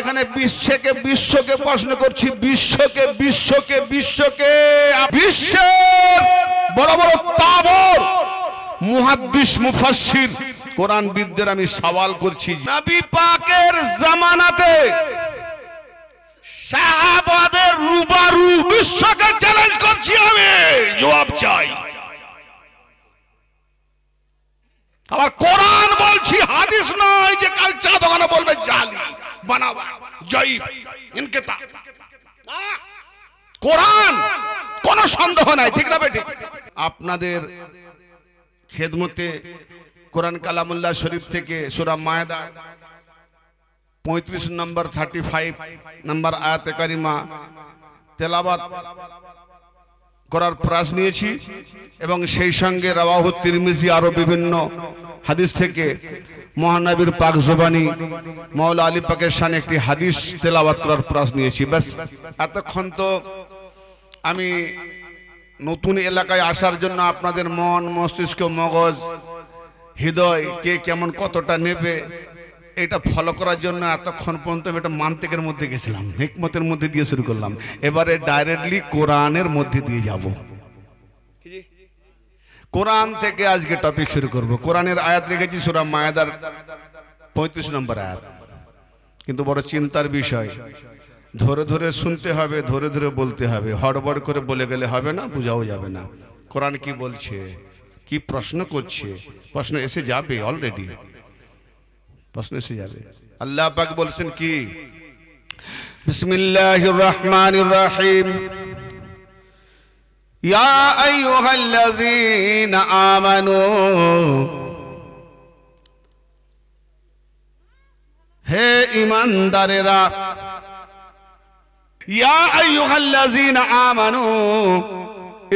এখানে বিশ্বকে প্রশ্ন করছি, বিশ্বকে বিশ্বের বড় বড় তাবর মুহাদ্দিস মুফাসসির কোরআনবিদদের আমি সওয়াল করছি, নবী পাকের জামানাতে সাহাবাদের রুবারু বিশ্বকে চ্যালেঞ্জ করছি, আমি জবাব চাই। আবার কোরআন বলছি, হাদিস নয় যে কাল চা দোকানে বলবে জালি বানাবা জয়ীব ইনকেতা। কোরআন কোনো সন্দেহ নাই, ঠিক না বেঠিক? আপনাদের খেদমতে কোরআন কালামুল্লাহ শরীফ থেকে সূরা মায়েদা 35 নম্বর 35 নম্বর আয়াতে কারিমা তেলাওয়াত করার প্রয়াস নিয়েছি এবং সেই সঙ্গে রাওয়াহু তিরমিজি আরো বিভিন্ন হাদিস থেকে মহানবীর পাক জবানি মাওলা আলী পাকের শানে একটি হাদিস তেলাওয়াত করার প্রয়াস নিয়েছি। ব্যাস, এতক্ষণ তো আমি নতুন এলাকায় আসার জন্য আপনাদের মন মস্তিষ্ক মগজ হৃদয় কে কেমন কতটা নেবে এটা ফলো করার জন্য এতক্ষণ পর্যন্ত আমি একটা মান্তিকের মধ্যে গেছিলাম, হিকমতের মধ্যে দিয়ে শুরু করলাম। এবারে ডাইরেক্টলি কোরআনের মধ্যে দিয়ে যাব। কোরআন থেকে আজকে টপিক শুরু করব। কোরআনের আয়াত লিখেছি সূরা মায়েদার 35 নম্বর আয়াত, কিন্তু বড় চিন্তার বিষয়, ধরে ধরে শুনতে হবে, ধরে ধরে বলতে হবে, হড়বড় করে বলে গেলে হবে না, বোঝাও যাবে না। কোরআন কি বলছে, কি প্রশ্ন করছে, প্রশ্ন এসে যাবে, অলরেডি প্রশ্ন এসে যাবে। আল্লাহ পাক বলছেন কি, বিসমিল্লাহির রহমানির রহিম, ইয়া আইয়ুহাল্লাযীনা আমানু, হে ঈমানদারেরা, ইয়া আইয়ুহাল্লাযীনা আমানু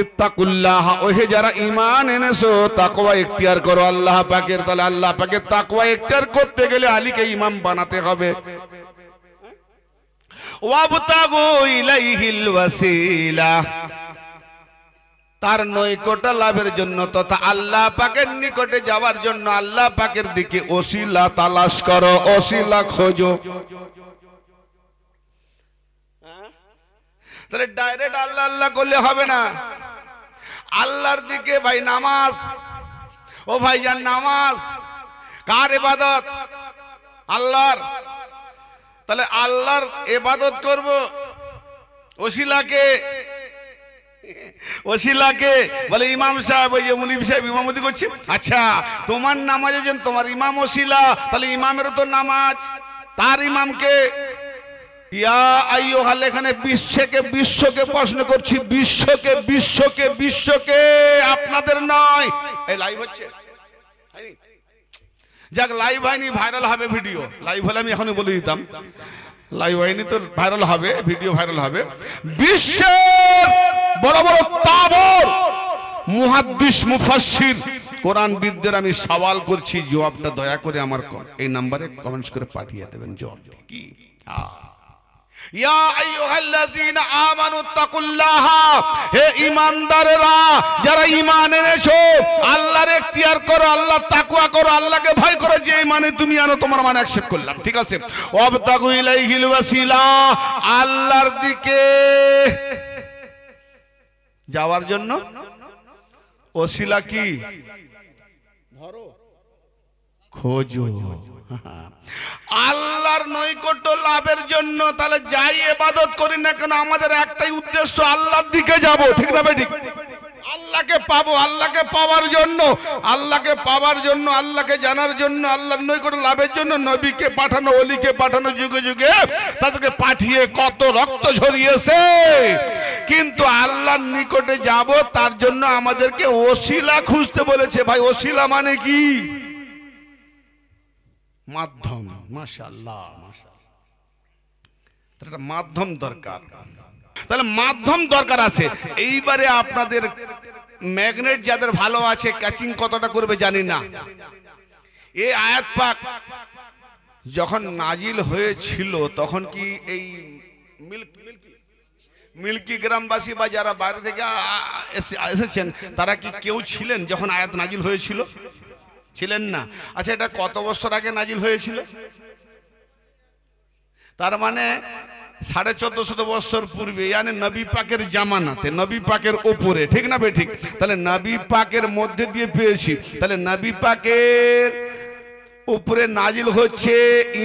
ইত্তাকুল্লাহ, ওহে যারা ঈমান এনেছো তাকওয়া ইখতিয়ার করো আল্লাহ পাকের। তাহলে আল্লাহ পাকের তাকওয়া ইখতিয়ার করতে গেলে আলীকে ইমাম বানাতে হবে। ওয়াবতাগু ইলাইহিল ওয়াসিলা, তার নৈকট্য লাভের জন্য তথা আল্লাহ পাকের নিকটে যাওয়ার জন্য আল্লাহ পাকের দিকে ওসিলা তালাশ করো, ওসিলা খোঁজো। তাহলে ডাইরেক্ট আল্লাহ আল্লাহ করলে হবে না, আল্লাহর দিকে ভাই নামাজ, ও ভাইজান নামাজ কার ইবাদত? আল্লাহর। তাহলে আল্লাহর ইবাদত করব, ওসিলাকে বলে ইমাম সাহেব, ওই যে মুনিব সাহেব ইমামতি করছে, আচ্ছা তোমার নামাজের জন্য তোমার ইমাম ওসিলা, তাহলে ইমামেরও তো নামাজ, তার ইমামকে ইয়া আইয়ুহাল, এখানে বিশ্বকে প্রশ্ন করছি, বিশ্বকে আপনাদের নয়। এই লাইভ হচ্ছে, যাক লাইভ হয়নি, ভাইরাল হবে ভিডিও। লাইভ হলে আমি এখনই বলে দিতাম, লাইভ হয়নি তো ভাইরাল হবে, ভিডিও ভাইরাল হবে। বিশ্বের বড় বড় তাবর মুহাদ্দিস মুফাসসির কোরআনবিদদের আমি সওয়াল করছি, জবাবটা দয়া করে আমার এই নম্বরে কমেন্টস করে পাঠিয়ে দেবেন। জবাব কি? ইয়া আইয়ুহাল্লাযীনা আমানু তাকুল্লাহ, হে ঈমানদারেরা যারা ঈমান এনেছো আল্লাহর ইখতিয়ার করো, আল্লাহ তাকওয়া করো, আল্লাহকে ভয় করো। যে ঈমানে তুমি আনো তোমার মান অ্যাকসেপ্ট করলাম, ঠিক আছে। ওয়াবতাগু ইলাইহিল ওয়াসিলা, আল্লাহর দিকে যাওয়ার জন্য ওসিলা কি? ধরো, খোঁজো। আল্লাহর নৈকট্য লাভের জন্য তাহলে যাই ইবাদত করি না কেন আমাদের একটাই উদ্দেশ্য, আল্লাহর দিকে যাব, ঠিক না ভাই? ঠিক। আল্লাহকে পাবো, আল্লাহকে পাওয়ার জন্য, আল্লাহকে জানার জন্য, আল্লাহর নৈকট্য লাভের জন্য নবীকে পাঠানো, ওলিকে পাঠানো, যুগে যুগে তাদেরকে পাঠিয়ে কত রক্ত ঝরিয়েছে। কিন্তু আল্লাহর নিকটে যাব তার জন্য আমাদেরকে ওসিলা খুঁজতে বলেছে। ভাই ওসিলা মানে কি? মাধ্যম। মাশাআল্লাহ, মাশাআল্লাহ, মাধ্যম দরকার। তাহলে মাধ্যম দরকার আছে। এইবারে আপনাদের ম্যাগনেট যাদের ভালো আছে, ক্যাচিং কতটা করবে জানি না। এই আয়াত পাক যখন নাজিল হয়েছিল তখন কি এই মিল্কি গ্রামবাসী বা যারা বাইরে থেকে এসেছেন তারা কি কেউ ছিলেন যখন আয়াত নাজিল হয়েছিল? ছিলেন না। আচ্ছা, এটা কত বছর আগে নাজিল হয়েছিল? তার মানে 1450 বছর পূর্বে, মানে নবী পাকের জামানাতে, নবী পাকের উপরে, ঠিক না বেঠিক? তাহলে নবী পাকের মধ্যে দিয়ে পেয়েছি, তাহলে নবী পাকের উপরে নাজিল হচ্ছে,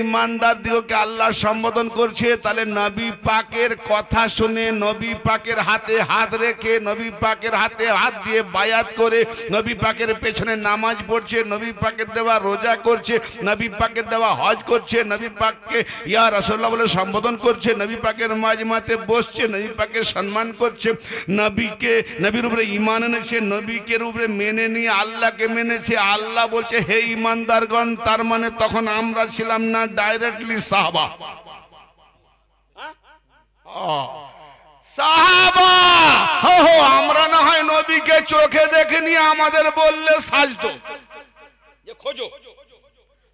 ইমানদার দিগকে আল্লাহ সম্বোধন করছে। তাহলে নবী পাকের কথা শুনে, নবী পাকের হাতে হাত রেখে, নবী পাকের হাতে হাত দিয়ে বায়াত করে, নবী পাকের পেছনে নামাজ পড়ছে, নবী পাকের দেওয়া রোজা করছে, নবী পাকের দেওয়া হজ করছে, নবী পাককে ইয়া রাসূলুল্লাহ বলে সম্বোধন করছে, নবী পাকের মাজমাতে বসছে, নবী পাকের সম্মান করছে, নবীর উপরে ঈমান এনেছে, নবীকে উপরে মেনে নিয়ে আল্লাহকে মেনেছে। আল্লাহ বলছে হে ঈমানদারগণ, তার মানে তখন আমরা ছিলাম না ডাইরেক্টলি সাহাবা। সাহাবা আমরা না হয় নবীকে চোখে দেখিনি, আমাদের বললে সাজতো যে খোঁজো।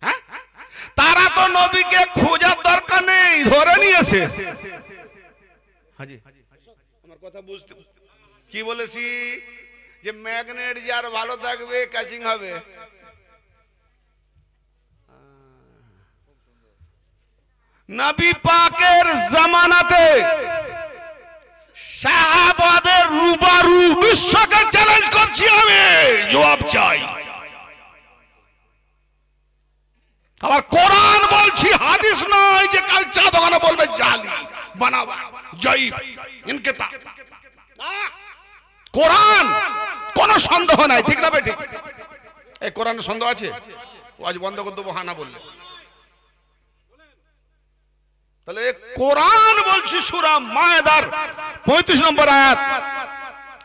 হ্যাঁ, তারা তো নবীকে খোঁজার দরকার নেই, ধরে নিয়েছে। হাজি আমার কথা বুঝতে কি বলেছি? যে ম্যাগনেট যার ভালো থাকবে ক্যাচিং হবে। নবী পাকের জামানাতে সাহাবাদের রূবারু বিশ্বকে চ্যালেঞ্জ করছি, আমি জবাব চাই। আবার কোরআন বলছি, হাদিস নয় যে কাল চা দোকানে বলবে জালি বানাবা জয়ীব ইনকিতা। কোরআন কোনো সন্দেহ নাই, ঠিক না বেঠিক? এই কোরআনে সন্দেহ আছে? আজ বন্ধ করে দেবো হানা বললে। তাহলে কোরআন বলছি সূরা মায়েদার 35 নম্বর আয়াত।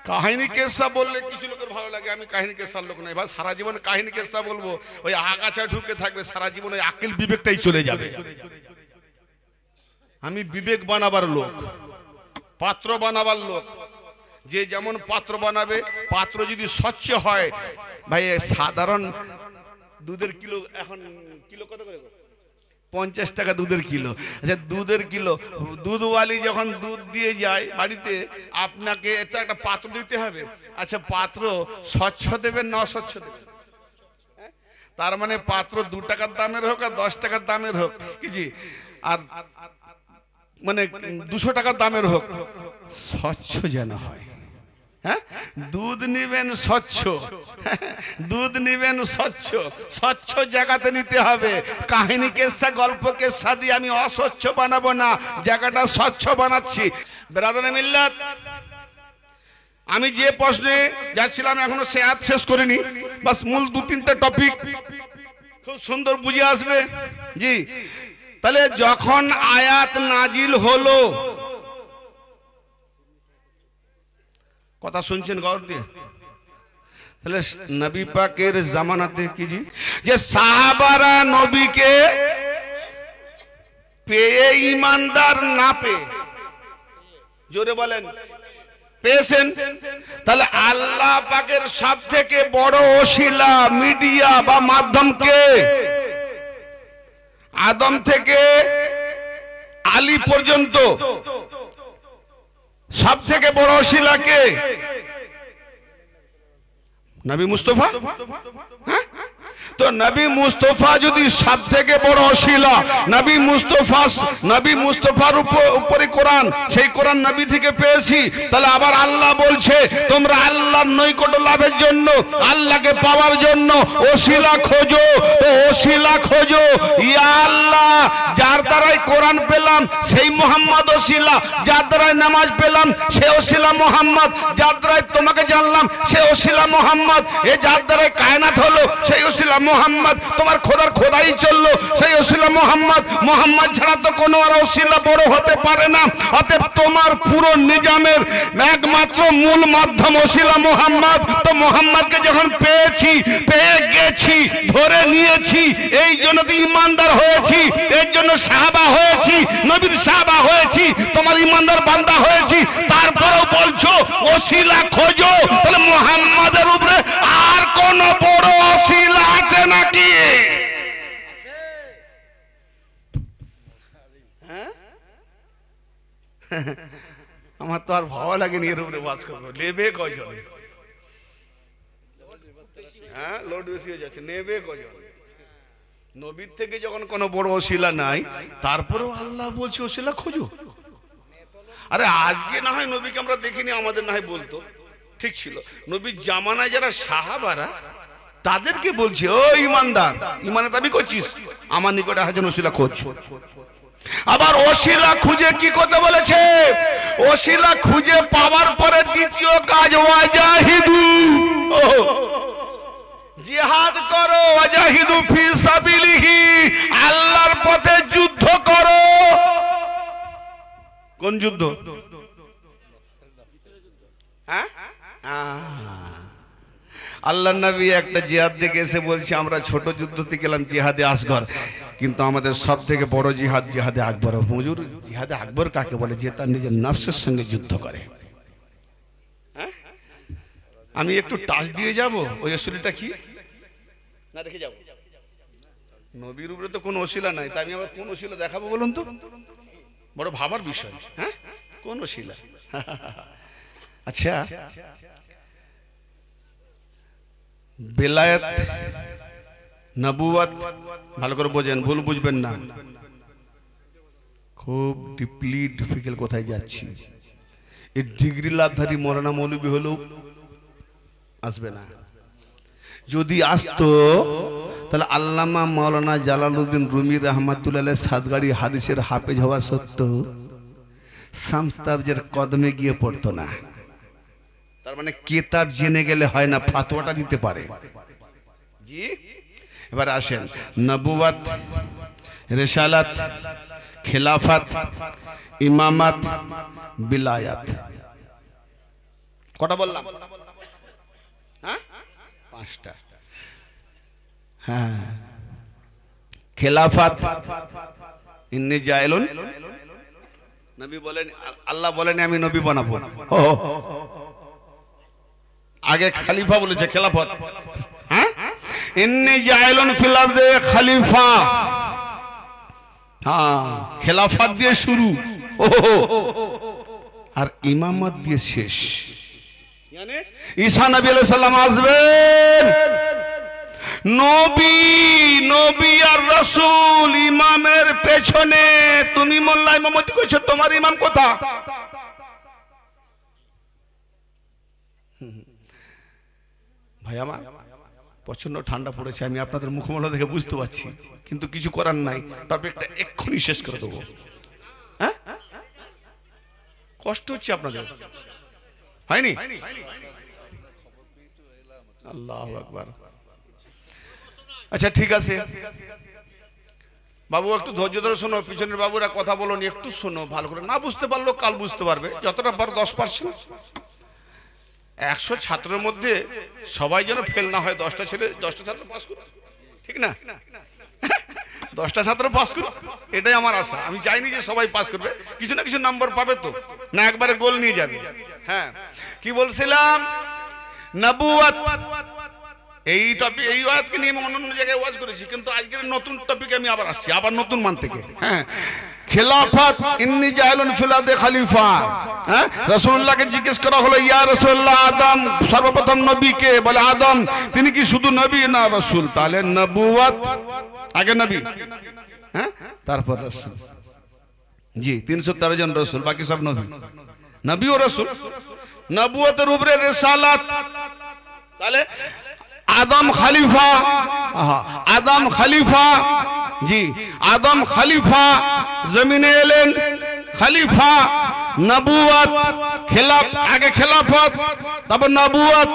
কাহিনী কেসা বললে কিছু লোকের ভালো লাগে, আমি কাহিনী কেসার লোক নই ভাই। সারা জীবন কাহিনী কেসা বলবো, ওই আগাছা ঢুকে থাকবে সারা জীবন, ওই আকিল বিবেকটাই চলে যাবে। আমি বিবেক বানাবার লোক, পাত্র বানাবার লোক। যে যেমন পাত্র বানাবে, পাত্র যদি স্বচ্ছ হয় ভাই। সাধারণ দুধের কিলো এখন কিলো কত করে? 50 টাকা দুধের কিলো। আচ্ছা দুধের কিলো, দুধওয়ালি যখন দুধ দিয়ে যায় বাড়িতে, আপনাকে এটা একটা পাত্র দিতে হবে। আচ্ছা পাত্র স্বচ্ছ দেবেন না অস্বচ্ছ দেবেন? তার মানে পাত্র 2 টাকার দামের হোক আর 10 টাকার দামের হোক, কি আর মানে 200 টাকার দামের হোক, স্বচ্ছ যেন হয়। হ্যাঁ, দুধ নিবেন স্বচ্ছ, দুধ নিবেন স্বচ্ছ, স্বচ্ছ জায়গাতে নিতে হবে। কাহিনী কেসা গল্প কেসা দিয়ে আমি অস্বচ্ছ বানাবো না, জায়গাটা স্বচ্ছ বানাচ্ছি। বেরাদানে মিল্লাত, আমি যে প্রশ্নে যাচ্ছিলাম এখনো সে আয়াত শেষ করিনি, বাস মূল 2-3টা টপিক খুব সুন্দর বুঝে আসবে। জি, তাহলে যখন আয়াত নাজিল হলো, কথা শুনছেন গৌর দিয়ে? তাহলে নবী পাকের জামানাতে কি যে সাহাবারা নবীকে পেয়ে ইমানদার না পেয়ে, জোরে বলেন পেয়েছেন। তাহলে আল্লাহ পাকের সব থেকে বড় ওসিলা মিডিয়া বা মাধ্যমকে, আদম থেকে আলী পর্যন্ত সব থেকে বড় ওসিলাকে নবী মুস্তাফা। হ্যাঁ, তো নবী মুস্তাফা যদি সব থেকে বড় ওসিলা, নবী মুস্তাফার উপরে কোরআন, সেই কোরআন নবী থেকে পেয়েছি। তাহলে আবার আল্লাহ বলছে তোমরা আল্লাহর নৈকট্য লাভের জন্য, আল্লাহকে পাওয়ার জন্য ওসিলা খোঁজো। তো ওসিলা খোঁজো, ইয়া আল্লাহ যার দ্বারাই কোরআন পেলাম সেই মুহাম্মদ ওসিলা, যার দ্বারাই নামাজ পেলাম সে ওসিলা মুহাম্মদ, যার দ্বারাই তোমাকে জানলাম সে ওসিলা মুহাম্মদ, এ যার দ্বারাই কায়নাত হলো সেই ওসিলা মুহাম্মদ, তোমার খোদার খোদাই চললো সেই ওসিলা মুহাম্মদ। মুহাম্মদ ছাড়া তো কোনো আর ওসিলা বড় হতে পারে না। অতএব তোমার পুরো নিজামের একমাত্র মূল মাধ্যম ওসিলা মুহাম্মদ। তো মুহাম্মদকে যখন পেয়েছি, পেয়ে গেছি, ধরে নিয়েছি, এই জন্য তো ইমানদার হয়েছি, এর জন্য সাহাবা হয়েছি, নবীর সাহাবা হয়েছি, তোমার ইমানদার বান্দা হয়েছি। তারপরেও বলছো ওসিলা খোঁজো। তাহলে মুহাম্মাদের উপরে আর কোন বড় ওসিলা আছে নাকি? আমার তো আর ভালো লাগেনি এর উপরে ওয়াজ করবো। নেবে কজন? হ্যাঁ, লোড বেশি হয়ে যাচ্ছে। নেবে কজন? নবীর থেকে যখন কোনো বড় ওসিলা নাই, তারপরেও আল্লাহ বলছে ওসিলা খোঁজো। আরে আজকে না হয় নবীকে আমরা দেখিনি, আমাদের না হয় বলতো, ঠিক ছিল। নবীর জামানায় যারা সাহাবারা, তাদেরকে বলছে ও ইমানদার, ইমানের দাবি করছিস, আমার নিকটে হাজার ওসিলা খোঁজ। আবার ওসিলা খুঁজে কি করতে বলেছে? ওসিলা খুঁজে পাওয়ার পরে দ্বিতীয় কাজ ওয়াজাহিদু, জিহাদ করো, ওয়াজাহিদু ফি সাবিলিহি, আল্লাহর পথে যুদ্ধ করো। কোন যুদ্ধ? হ্যাঁ, আল্লাহর নবী একটা জিহাদ থেকে এসে বলছে আমরা ছোট যুদ্ধতে গেলাম জিহাদে আসগর, কিন্তু আমাদের সব থেকে বড় জিহাদ জিহাদে আকবর। হুজুর জিহাদে আকবর কাকে বলে? যে তার নিজের নফসের সঙ্গে যুদ্ধ করে। আমি একটু টাচ দিয়ে যাব, ওই ওসিলাটা কি না রেখে যাব। নবীর উপরে তো কোনো ওসিলা নাই, তাই আমি আবার কোন ওসিলা দেখাবো বলুন তো? বড় ভাবার বিষয়। হ্যাঁ, কোন ওসিলা? আচ্ছা, বেলায়েত নবুয়ত ভালো করে বোঝেন, ভুল বুঝবেন না। খুব ডিপলি ডিফিকাল্ট কোথায় যাচ্ছি। এই ডিগ্রি লাভধারী মৌলানা মৌলবী হলেও আসবে না। যদি আসতো তাহলে আল্লামা মাওলানা জালালউদ্দিন রুমি রহমাতুল্লাহ সাদগাড়ি হাদিসের হাফেজ হওয়া সত্ত্বেও শামস্তাবজের কদমে গিয়ে পড়তো না। তার মানে কিতাব জেনে গেলে হয় না, ফাতোয়াটা দিতে পারে। জি, এবার আসেন নবুয়ত, রিসালাত, খিলাফত, ইমামত, বিলায়াত। কটা বললাম? হ্যাঁ, পাঁচটা। হ্যাঁ, খিলাফত ইন্নী জাইলুন, নবী বলেন, আল্লাহ বলেন আমি নবী বানাবো। আগে খলিফা বলেছে, খেলাফত। হ্যাঁ, ইন্নী জাইলুন ফিল আরদে খলিফা। হ্যাঁ, খেলাফত দিয়ে শুরু, আর ইমামত দিয়ে শেষ। মানে ঈসা নবী আলাইহিস সালাম আসবেন, নবী, নবী আর রাসূল ইমামের পেছনে। তুমি মোল্লা ইমামতি করছো, তোমার ইমাম কোথা? ভাই আমার প্রচন্ড ঠান্ডা পড়েছে, আমি আপনাদের মুখমণ্ডল দেখে বুঝতে পারছি, কিন্তু কিছু করার নাই। টপিকটা এক্ষুনি শেষ করে দেবো। হ্যাঁ, কষ্ট হচ্ছে আপনাদের, হয়নি? আল্লাহু আকবার। আচ্ছা ঠিক আছে বাবু, একটু ধৈর্য ধরে শোনো। পিছনের বাবুরা কথা বলুন, একটু শোনো ভালো করে। না বুঝতে পারলো কাল বুঝতে পারবে, যতটা পারো 10%। 100 ছাত্রের মধ্যে সবাই যেন ফেল না হয়। 10টা ছেলে 10টা ছাত্র পাস করুক, ঠিক না? 10টা ছাত্র পাস করুক, এটাই আমার আশা। আমি চাইনি যে সবাই পাস করবে, কিছু না কিছু নাম্বার পাবে তো, না একবারে গোল নিয়ে যাবে। হ্যাঁ, কি বলছিলাম? নবুয়ত, এই টপিক, এই ওয়াজকে নিয়ে আমি অন্য জায়গায় ওয়াজ করেছি, কিন্তু আজকের নতুন টপিকে আমি আবার আসছি, আবার নতুন মান থেকে। হ্যাঁ, খিলাফত ইন্নী জাইলুন ফিল আরদি খলিফা। হ্যাঁ, রাসূলুল্লাহকে জিজ্ঞেস করা হলো, ইয়া রাসূলুল্লাহ, আদম সর্বপ্রথম নবী কে? বলে আদম। তিনি কি শুধু নবী না রাসূল? তাহলে নবুয়ত আগে নবী, হ্যাঁ, তারপর রাসূল। জি, 313 জন রাসূল, বাকি সব নবী। নবী ও রাসূল। নবুয়তের উপরে রিসালাত, তাহলে আদম খলিফা। আদম খলিফা, জি, আদম খলিফা জমিনে এলেন, খলিফা। নবুয়ত, খিলাফত, আগে খিলাফত তারপর নবুয়ত।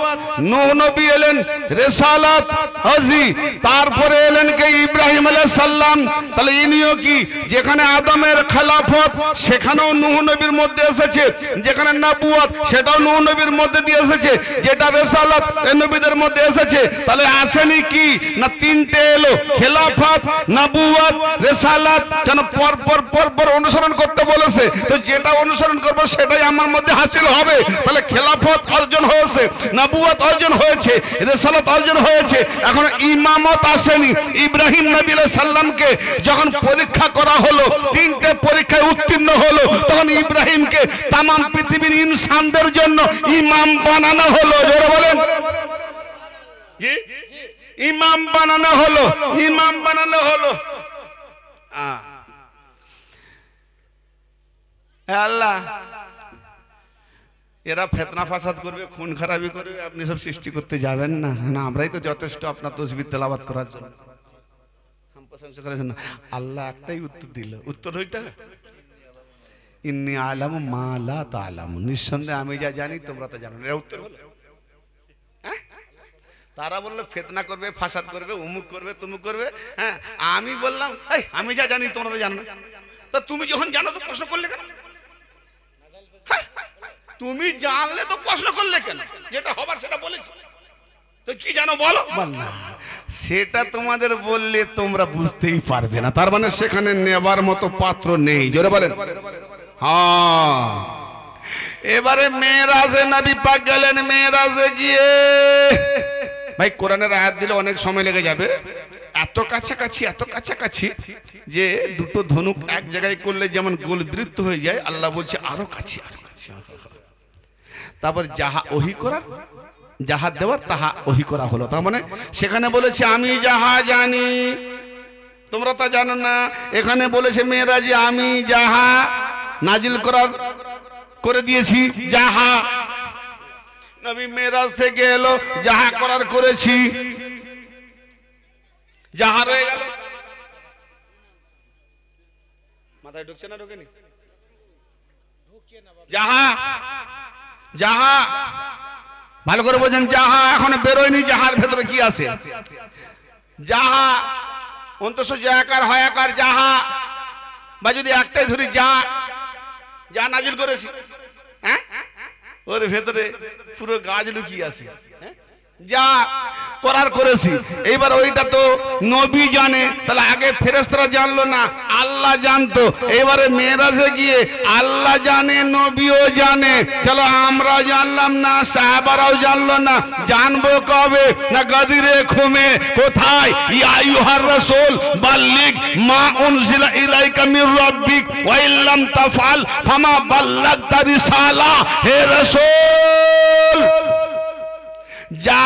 নূহ নবী এলেন, রিসালাত, হাজি, তারপরে এলেন কে? ইব্রাহিম আলাইহিস সালাম। তাহলে ইনিও কি? যেখানে আদমের খিলাফত সেখানেও নূহ নবীর মধ্যে এসেছে, যেখানে নবুয়ত সেটাও নূহ নবীর মধ্যে দিয়ে এসেছে, যেটা রিসালাত এই নবীদের মধ্যে এসেছে। তাহলে আসেনি কি না তিনটে এলো, খিলাফত, নবুয়ত, রিসালাত। কেন পরপর অনুসরণ করতে বলেছে, তো যেটা অনুসরণ করবো সেটাই আমার মধ্যে হাসিল হবে। তাহলে খেলাফত অর্জন হয়েছে, নবুয়ত অর্জন হয়েছে, রিসালাত অর্জন হয়েছে, এখন ইমামত আসেনি। ইব্রাহিম নবী আলাইহিস সালামকে যখন পরীক্ষা করা হলো, তিনটে পরীক্ষায় উত্তীর্ণ হলো, তখন ইব্রাহিমকে তামাম পৃথিবীর ইনসানদের জন্য ইমাম বানানো হলো। জোরে বলেন। জি, ইমাম বানানো হলো, ইমাম বানানো হলো। আল্লাহ, এরা ফেতনা ফাসাদ করবে, খুন খারাপি করবে, আপনি সব সৃষ্টি করতে যাবেন না। না, আমরাই তো যথেষ্ট আপনার তসবিহ তেলাওয়াত করার জন্য। আল্লাহ একটাই উত্তর দিল, উত্তর ওইটা, ইন্নী আলামু মা লা তা'লামুন, নিঃসন্দেহে আমি যা জানি তোমরা তা জানো না। এর উত্তর হলো। তারা বললো ফিতনা করবে, ফাসাদ করবে, উমুক করবে, তুমুক করবে। হ্যাঁ, আমি বললাম এই আমি যা জানি তোমরা তো জানো না। তা তুমি যখন জানো তো প্রশ্ন করলে কেন? তুমি জানলে তো প্রশ্ন করলে কেন? যেটা হবার সেটা বলেছি, তো কি জানো বলো। না, সেটা তোমাদের বললে তোমরা বুঝতেই পারবে না। তার মানে সেখানে নেবার মতো পাত্র নেই। জোরে বলেন। হ্যাঁ, এবারে মেরাজে নবী পাক গেলেন। মেরাজে গিয়ে ভাই কোরআনের আয়াত দিলে অনেক সময় লেগে যাবে। এত কাছাকাছি, এত কাছাকাছি যে দুটো ধনুক এক জায়গায় করলে যেমন গোল বৃত্ত হয়ে যায়, আল্লাহ বলছে আরো কাছে, আরো কাছে। তারপর যাহা ওহী করার, যাহা দেওয়ার তাহা ওহী করা হলো। তার মানে সেখানে বলেছে আমি যাহা জানি তোমরা তা জানো না। এখানে বলেছে মেরাজে আমি যাহা নাজিল করার করে দিয়েছি, যাহা নবী মেরাজ থেকে এলো, যাহা করার করেছি, যাহা রয়ে গেল। মাথায় ঢুকছে না ঢোকেনি? যাহা, যাহা ভালো করে বোঝেন। যাহা এখনো বেরোয়নি, যাহার ভেতরে কি আছে? যাহা অন্তত জাকার হয় আকার যাহা, বা যদি একটাই ধরি যা, যা নাজিল করেছি, হ্যাঁ ওর ভেতরে পুরো গাছ লুকিয়ে আছে। যা করার করেছি। এইবার ওইটা তো নবী জানে, তাহলে আগে ফেরেশতারা জানলো না, আল্লাহ জানতো। এবারে মেরাজে গিয়ে আল্লাহ জানে, নবীও জানে, চলো আমরা জানলাম না, সাহাবারাও জানলো না। জানবো কবে? না গাদিরে খুমে। কোথায়? ইয়া আইয়ুহার রাসূল বাল্লিগ মা উনজিলা ইলাইকা মির রাব্বিক ওয়া ইল্লাম তাফআল ফামা বাল্লাগতা রিসালা। হে রাসূল, যা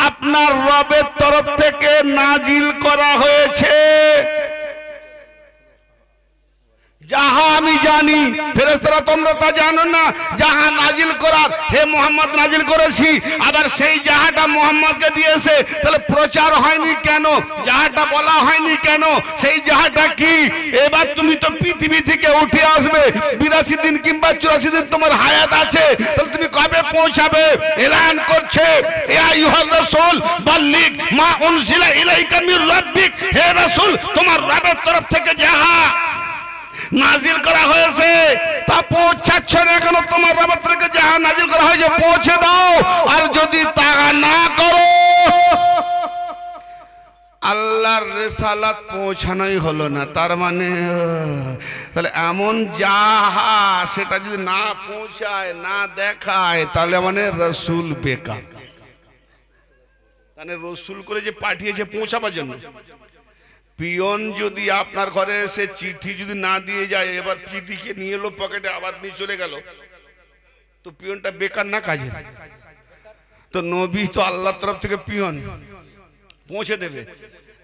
আপনার রবের তরফ থেকে নাজিল করা হয়েছে, যাহা আমি জানি, ফেরেশতারা তোমরা তা জানো না। যাহা নাজিল করার হে মুহাম্মদ নাজিল করেছি। আবার সেই যাহাটা মুহাম্মদকে দিয়েছে, তাহলে প্রচার হয়নি কেন? যাহাটা বলা হয়নি কেন? সেই যাহাটা কি? এবার তুমি তো পৃথিবী থেকে উঠে আসবে, 82 দিন কিংবা 84 দিন তোমার হায়াত আছে, তাহলে তুমি কবে পৌঁছাবে? এলান করছে ইয়া আইয়ুহার রাসূল বাল্লিগ মা উনজিলা ইলাইকা মির রাব্বিক। হে রাসূল, তোমার রবের তরফ থেকে যাহা নাজিল করা হয়েছে তা পৌঁছাচ্ছ না কেন? তোমার রবের থেকে যাহা নাজিল করা হয়েছে পৌঁছে দাও। আর যদি তা না করো, আল্লাহর রিসালাত পৌঁছানোই হলো না। তার মানে তাহলে এমন যাহা সেটা যদি না পৌঁছায়, না দেখায়, তাহলে মানে রাসূল বেকার। মানে রাসূল করে যে পাঠিয়েছে পৌঁছাবার জন্য। পিয়ন যদি আপনার ঘরে এসে চিঠি যদি না দিয়ে যায়, এবার চিঠিকে নিয়ে এলো পকেটে, আবার নিয়ে চলে গেল, তো পিয়নটা বেকার না কাজে? তো নবী তো আল্লাহর তরফ থেকে পিয়ন পৌঁছে দেবে।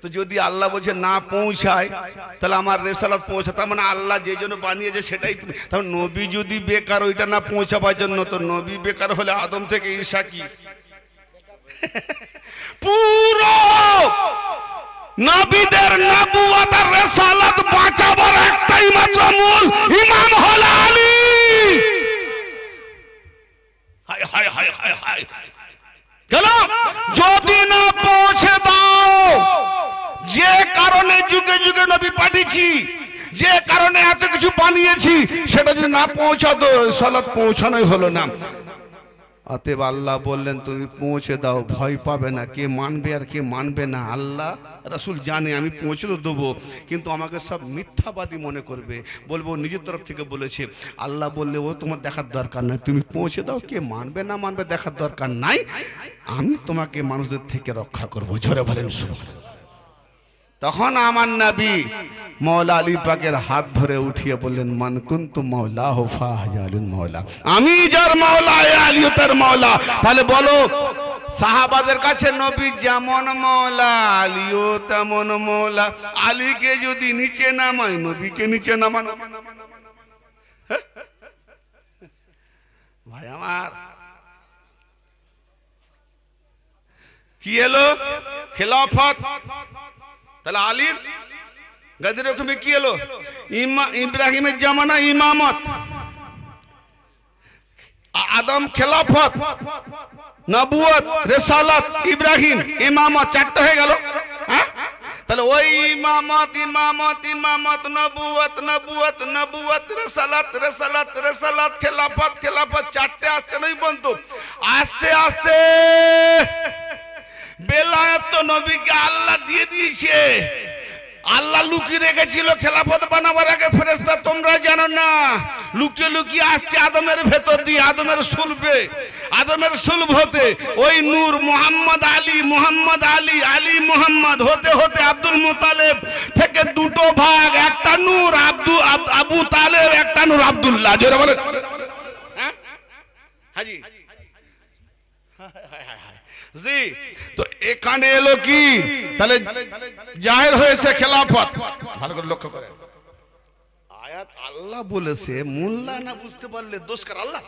তো যদি আল্লাহ বলছে না পৌঁছায়, তাহলে আমার রিসালাত পৌঁছা, তার মানে আল্লাহ যে জন্য বানিয়েছে সেটাই। তাহলে নবী যদি বেকার ওইটা না পৌঁছাবার জন্য, তো নবী বেকার হলে আদম থেকে ঈসা কি পুরো নবীদের নবুয়ত আর রিসালাত বাঁচাবার একটাই মাত্র মূল ইমাম হলো আলী। হায় হায় হায় হায় হায়, কেন? যদি না পৌঁছে দাও, যে কারণে যুগে যুগে নবী পাঠিয়েছি, যে কারণে এত কিছু বানিয়েছি, সেটা যদি না পৌঁছাতো, রিসালাত পৌঁছানোই হলো না। অতএব আল্লাহ বললেন তুমি পৌঁছে দাও, ভয় পাবে না। কে মানবে আর কে মানবে না আল্লাহ রাসূল জানে। আমি পৌঁছে তো দেবো, কিন্তু আমাকে সব মিথ্যাবাদী মনে করবে, বলবো নিজের তরফ থেকে বলেছে। আল্লাহ বললে ও তোমার দেখার দরকার নাই, তুমি পৌঁছে দাও, কে মানবে না মানবে দেখার দরকার নাই, আমি তোমাকে মানুষদের থেকে রক্ষা করবো। জোরে বলেন সুবহানাল্লাহ। তখন আমার নবী মওলা আলী পাকের হাত ধরে উঠিয়ে বললেন মান কুনতু মাওলাহু ফাহাজালুল মাওলা, আমি যার মাওলা আলী তার মাওলা। তাহলে বলো সাহাবাদের কাছে নবী যেমন মওলা, আলীও তেমন মওলা। আলীকে যদি নিচে নামায়, নবীকে নিচে নামানো। ভাই আমার কি এলো? খেলাফত। তাহলে আলীর গাদির রকমে কি এলো? ইব্রাহিমের জামানা ইমামত, আদম খেলাফত, নবুয়ত, রিসালাত, ইব্রাহিম ইমামত, চারটা হয়ে গেল। হ্যাঁ, তাহলে ওই ইমামত ইমামত ইমামত, নবুয়ত নবুয়ত নবুয়ত, রিসালাত রিসালাত রিসালাত, খেলাফত খেলাফত, চারটে আসছে নই বন্ধু। আস্তে আস্তে বেলায়েত তো নবীকে আল্লাহ দিয়ে দিয়েছে। আল্লাহ লুকিয়ে রেখেছিল খেলাফত বানাবার আগে। ফেরেশতা তোমরা জানো না, লুকিয়ে লুকিয়ে আসছে আদমের ভেতর দিয়ে, আদমের সুলভে, আদমের সুলভ হতে ওই নূর মোহাম্মদ আলী, মোহাম্মদ আলী, আলী মোহাম্মদ হতে হতে আব্দুল মুতালেব থেকে দুটো ভাগ, একটা নূর আবু তালেব, একটা নূর আব্দুল্লাহ। জোরে বলেন হ্যাঁ হাজি। জি, তো এখানে এলো কি? তাহলে জাহের হয়েছে খেলাফত। ভালো করে লক্ষ্য করেন, আয়াত আল্লাহ বলেছে, মোল্লা না বুঝতে পারলে দোষ কার? আল্লাহ।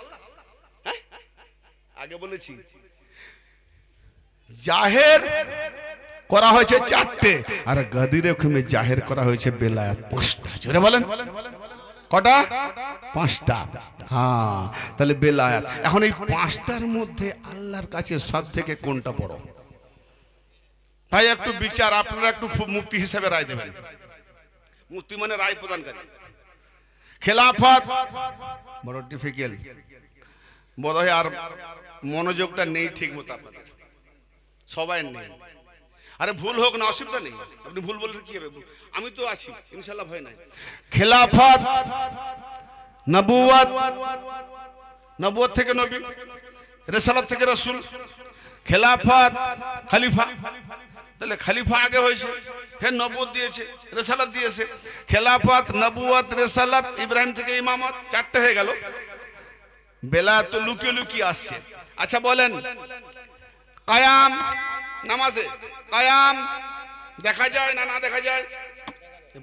হ্যাঁ, আগে বলেছি জাহের করা হয়েছে চারটে, আর গাদির হুকুমে জাহের করা হয়েছে বেলায়েত পাঁচটা। জোরে বলেন কটা? পাঁচটা। হ্যাঁ, তাহলে বেলায়েত। এখন এই পাঁচটার মধ্যে আল্লাহর কাছে সব থেকে কোনটা বড়? তাই একটু বিচার, আপনারা একটু মুফতি হিসেবে রায় দেবেন। মুফতি মানে রায় প্রদানকারী। খেলাফত বড় ডিফিকাল্ট, বোধহয় আর মনোযোগটা নেই ঠিক মতো আপনাদের, সবাই নেই। আরে ভুল হোক না, অসুবিধা নেই, আপনি ভুল বললে কি হবে? আমি তো আছি ইনশাআল্লাহ, ভয় নাই। খেলাফত নবুয়ত, নবুয়ত থেকে নবী, রিসালাত থেকে রাসূল, খেলাফত খলিফা। তাহলে খলিফা আগে হয়েছে, ফের নবুয়ত দিয়েছে, রিসালাত দিয়েছে। খেলাফত নবুয়ত রিসালাত, ইব্রাহিম থেকে ইমামত, চারটে হয়ে গেল। বেলায়েত তো লুকিয়ে লুকিয়ে আসছে। আচ্ছা বলেন, কায়াম নামাজে কায়াম দেখা যায় না না দেখা যায়?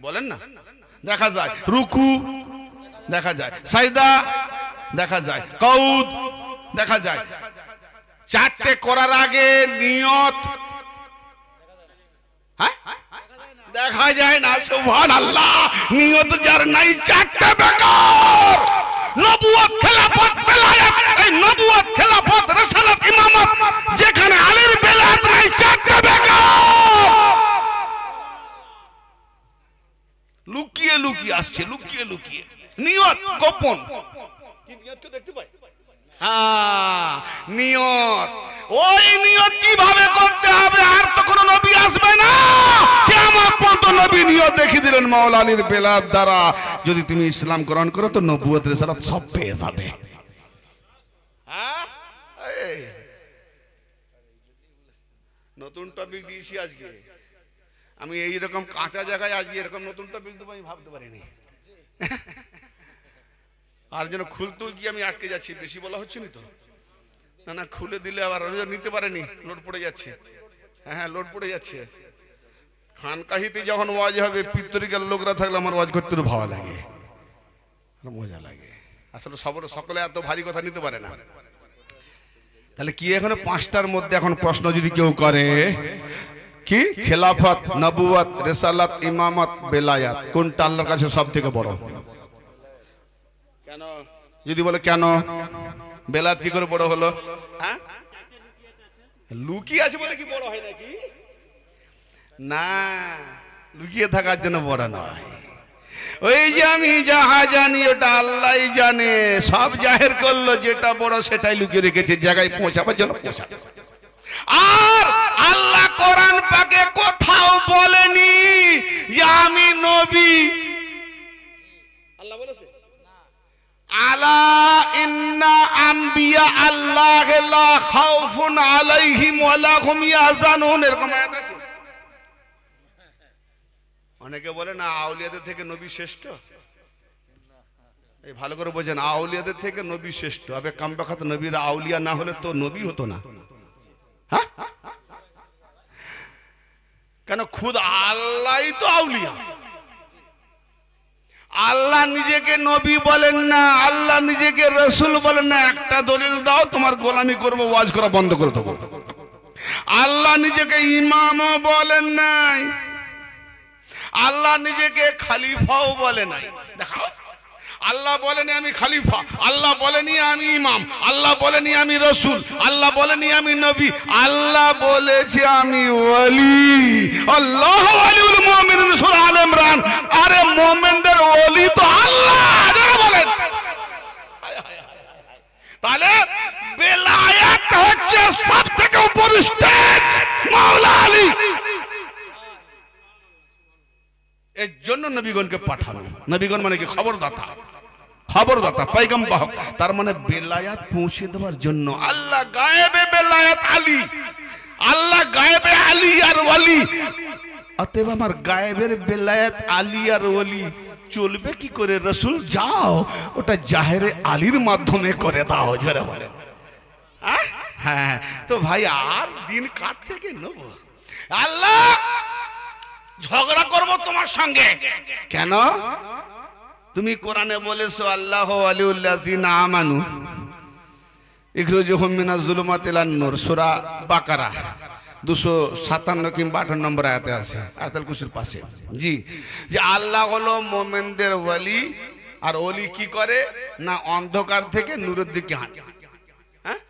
বলেন না, দেখা যায়। রুকু দেখা যায়, সাজদা দেখা যায়, কউদ দেখা যায়। চারটে করার আগে নিয়ত দেখা যায় না। সুবহানাল্লাহ, নিয়ত যার নাই চারটে বেকার। নবুয়ত খেলাফত বেলায়েত, এই নবুয়ত খেলাফত রিসালাত ইমামত, যেখানে আলীর বেলায়েত নাই, চারটে বেকার। লুকিয়ে লুকিয়ে আসছে, লুকিয়ে লুকিয়ে। নিয়ত গোপন, কি নিয়তকে দেখতে পাই? হ্যাঁ, নিয়ত। ওই নিয়ত কিভাবে করতে হবে? আর তো কোনো নবী আসবে না, কিয়ামত পর্যন্ত নবী নিয়ত দেখিয়ে দিলেন মাওলা আলীর বেলায়েত দ্বারা। যদি তুমি ইসলাম গ্রহণ করো তো নবুয়ত রিসালাত সব পেয়ে যাবে। হ্যাঁ, নতুন টপিক দিয়েছি আজকে আমি। এইরকম কাঁচা জায়গায় আজকে এরকম নতুন টপিক দেবো আমি ভাবতে পারিনি। আর যেন খুলতেও গিয়ে আমি আটকে যাচ্ছি, বেশি বলা হচ্ছে না তো? না না, খুলে দিলে আবার নিতে পারেনি, লোড পড়ে যাচ্ছে। হ্যাঁ, লোড পড়ে যাচ্ছে। খানকাহিতে যখন ওয়াজ হবে, পিতরিকার লোকরা থাকলে আমার ওয়াজ করতে ভালো লাগে, মজা লাগে। আসলে সকলে এত ভারী কথা নিতে পারে না। তাহলে কি এখন পাঁচটার মধ্যে এখন প্রশ্ন যদি কেউ করে, কি খেলাফত নবুয়ত রিসালাত ইমামত বেলায়েত কোনটা আল্লাহর কাছে সব থেকে বড়? কেন? যদি বলে কেন বেলায়েত কি করে বড় হলো? হ্যাঁ, লুকিয়ে আছে বলে কি বড় হয় নাকি? না, লুকিয়ে থাকার জন্য বড় নয়। ওই যে আমি যাহা জানি ওটা আল্লাহই জানে, সব জাহের করলো, যেটা বড় সেটাই লুকিয়ে রেখেছে জায়গায় পৌঁছাবার জন্য। আর আল্লাহ কোরআন পাকে কোথাও বলেনি যে আমি নবী। আল্লাহ বলেছে আলা ইন্না আম্বিয়া আল্লাহ লা খাউফুন আলাইহিম ওয়া লা হুম ইয়াহজানুন, এরকম আয়াত আছে। অনেকে বলে না আউলিয়াদের থেকে নবী শ্রেষ্ঠ। এই ভালো করে বোঝেন, আউলিয়াদের থেকে নবী শ্রেষ্ঠ। আবে কামবাখাত নবীরা আউলিয়া না হলে তো নবী হতো না। হ্যাঁ, কেন খুদ আল্লাহই তো আউলিয়া। আল্লাহ নিজেকে নবী বলেন না, আল্লাহ নিজেকে রসুল বলেন না। একটা দলিল দাও, তোমার গোলামি করবো, ওয়াজ করা বন্ধ করে দেবো। আল্লাহ নিজেকে ইমামও বলেন নাই, আল্লাহ নিজেকে খলিফাও বলে নাই। দেখাও, আল্লাহ বলেনি আমি খলিফা, আল্লাহ বলেনি আমি ইমাম, আল্লাহ বলেনি আমি রসুল, আল্লাহ বলেনি আমি নবী, আল্লাহ বলেছে আমি ওলি। আল্লাহ ওয়ালিউল মুমিনিন, সূরা আলে ইমরান। আরে মুমিনদের ওলি তো আল্লাহ, যারা বলেন। তাহলে বেলায়েত হচ্ছে সবথেকে উপর স্টেজ, মাওলা আলী। এর জন্য নবীগণকে পাঠানো। নবীগণ মানে কি? খবরদাতা, খবরদাতা, পয়গম্বর বাহক। তার মানে বেলায়াত পৌঁছে দেওয়ার জন্য। আল্লাহ গায়েবে বেলায়াত আলী, আল্লাহ গায়েবে আলী আর ওয়ালি। অতএব আমার গায়েবের বেলায়াত আলী আর ওয়ালি চলবে কি করে? রসুল যাও, ওটা জাহেরে আলীর মাধ্যমে করে দাও। যারা বলে হ্যাঁ, তো ভাই আর দিন কার থেকে নেব? আল্লাহ ঝগড়া করব তোমার সঙ্গে। কেন? তুমি কোরআনে বলেছো আল্লাহ ওয়ালিউল্লাযিনা আমানু ইখরুজুহুম মিনাজ যুলুমাতি ইলান নূর, সূরা বাকারা 257 কিংবা 58 নম্বর আয়াতে আছে, আয়াতুল কুরসির পাশে। জি, যে আল্লাহ হলো মুমিনদের ওয়ালি। আর ওলি কি করে না? অন্ধকার থেকে নূরের দিকে হাঁটে। হ্যাঁ,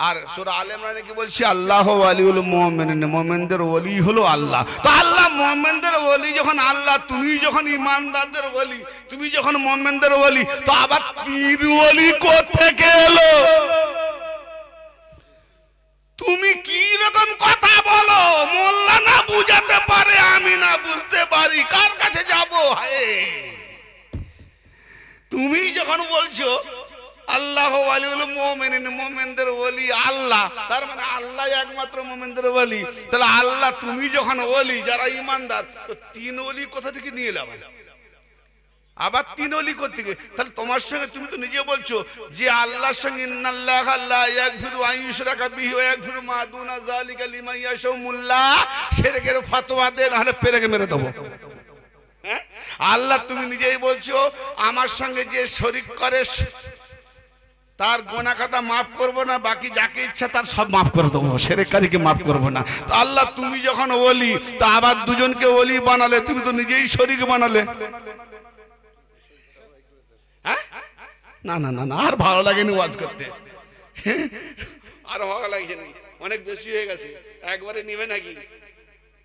আর সূরা আলে ইমরানে কি বলছে? আল্লাহ ওয়ালিউল মুমিনিন, মুমিনদের ওলি হলো আল্লাহ। তো আল্লাহ মুমিনদের ওলি যখন আল্লাহ, তুমি যখন ঈমানদারদের ওলি, তুমি যখন মুমিনদের ওলি, তো আবার পীর ওলি কোথা থেকে এলো? তুমি কি রকম কথা বলো? মোল্লা না বুঝাতে পারে, আমি না বুঝতে পারি, কার কাছে যাব? তুমি যখন বলছো আল্লাহ ওয়ালিউল মুমিনিন, মুমিনদের ওলি আল্লাহ, তার মানে আল্লাহ একমাত্র মুমিনদের ওলি। তাহলে আল্লাহ তুমি যখন ওলি, যারা ঈমানদার, তো তিন ওলি কোথা থেকে নিয়ে এলে? আবার তিন ওলি কোথা থেকে? তাহলে তোমার সঙ্গে তুমি তো নিজে বলছো যে আল্লাহর সঙ্গে ইন্নাল্লাহা লা ইয়াগফিরু আন ইউশরাকা বিহি ওয়া ইয়াগফিরু মা দুনা যালিকা লিমান ইয়াশাউ। মুল্লা শিরকের ফতোয়া দেন, নাহলে পেরেকে মেরে দেবো। হ্যাঁ, আল্লাহ তুমি নিজেই বলছো আমার সঙ্গে যে শরীক করে তার গোনা খাতা মাফ করবো না, বাকি যাকে ইচ্ছা তার সব মাফ করে দেবো, শিরককারীকে মাফ করবো না। তো আল্লাহ তুমি যখন ওলি, তা আবার দুজনকে ওলি বানালে, তুমি তো নিজেই শরীক বানালে। হ্যাঁ, না না না না, আর ভালো লাগেনি ওয়াজ করতে, আর ভালো লাগেনি, অনেক বেশি হয়ে গেছে। একবারে নিবে নাকি?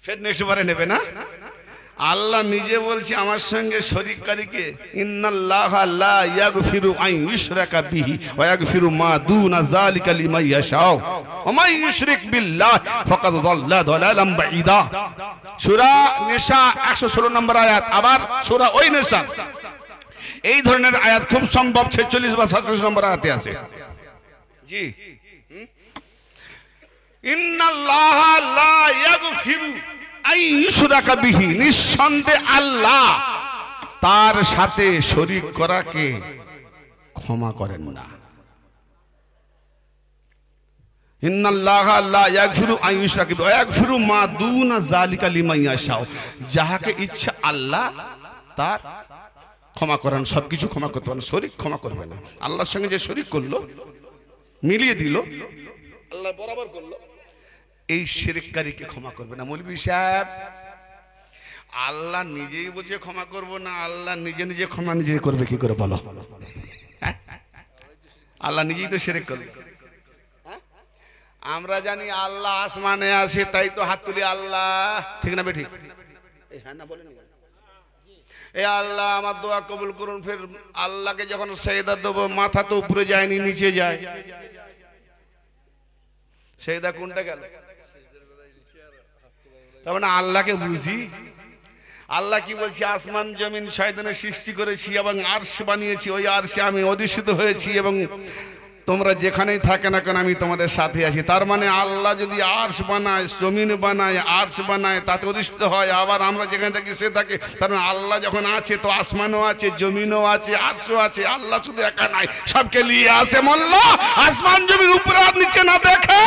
ফের নেক্সট বারে নেবে না? আল্লাহ নিজে বলছে আমার সঙ্গে শরীককারীকে, ইন্নাল্লাহা লা ইয়াগফিরু আন ইউশরাকা বিহি ওয়া ইয়াগফিরু মা দুনা যালিকা লিমান ইয়াশাউ ওয়া মান ইউশরিক বিল্লাহি ফাকাদ যাল্লা দালালাম বাঈদা। সূরা নিসা 116 নম্বর আয়াত। আবার সূরা ওই নিসা এই ধরনের আয়াত খুব সম্ভব 46 বা 47 নম্বর আয়াতে আছে। জি, ইন্নাল্লাহা লা ইয়াগফিরু আন ইউশরাকা বিহি, নিঃসন্দেহে আল্লাহ তার সাথে শরীক করাকে ক্ষমা করেন না। ইন্নাল্লাহা লা ইয়াগফিরু আন ইউশরাকা বিহি ওয়া ইয়াগফিরু মা দুনা যালিকা লিমান ইয়াশাউ। যাহাকে ইচ্ছা আল্লাহ তার ক্ষমা করেন, সবকিছু ক্ষমা করতে পারেন, শরীক ক্ষমা করবে না। আল্লাহর সঙ্গে যে শরীক করলো, মিলিয়ে দিল, আল্লাহ বরাবর করলো, এই শিরককারীকে ক্ষমা করবে না। মৌলভী সাহেব, আল্লাহ নিজেই বলছে ক্ষমা করবো না, আল্লাহ নিজে নিজে ক্ষমা নিজে করবে কি করে বলো? আল্লাহ নিজেই তো শিরক করবে। আমরা জানি আল্লাহ আসমানে আছে, তাই তো হাত তুলি আল্লাহ, ঠিক না বেঠিক? হ্যাঁ না বলেন, এ আল্লাহ আমার দোয়া কবুল করুন। ফের আল্লাহকে যখন সেজদা দেবো, মাথা তো উপরে যায়নি, নিচে যায়। সেজদা কোনটা গেল? তার মানে আল্লাহকে বুঝি। আল্লাহ কি বলছি? আসমান জমিন শয়তানের সৃষ্টি করেছি এবং আরশ বানিয়েছি, ওই আরশে আমি অধিষ্ঠিত হয়েছি এবং তোমরা যেখানেই থাকে না কেন আমি তোমাদের সাথে আছি। তার মানে আল্লাহ যদি আরশ বানায়, জমিন বানায়, আরশ বানায়, তাতে অধিষ্ঠিত হয়, আবার আমরা যেখানে থাকি সে থাকে। তার মানে আল্লাহ যখন আছে তো আসমানও আছে, জমিনও আছে, আরশও আছে। আল্লাহ শুধু একা নাই, সবকে নিয়ে আসে। মোল্লা আসমান জমির উপরে আর নিচে না দেখে,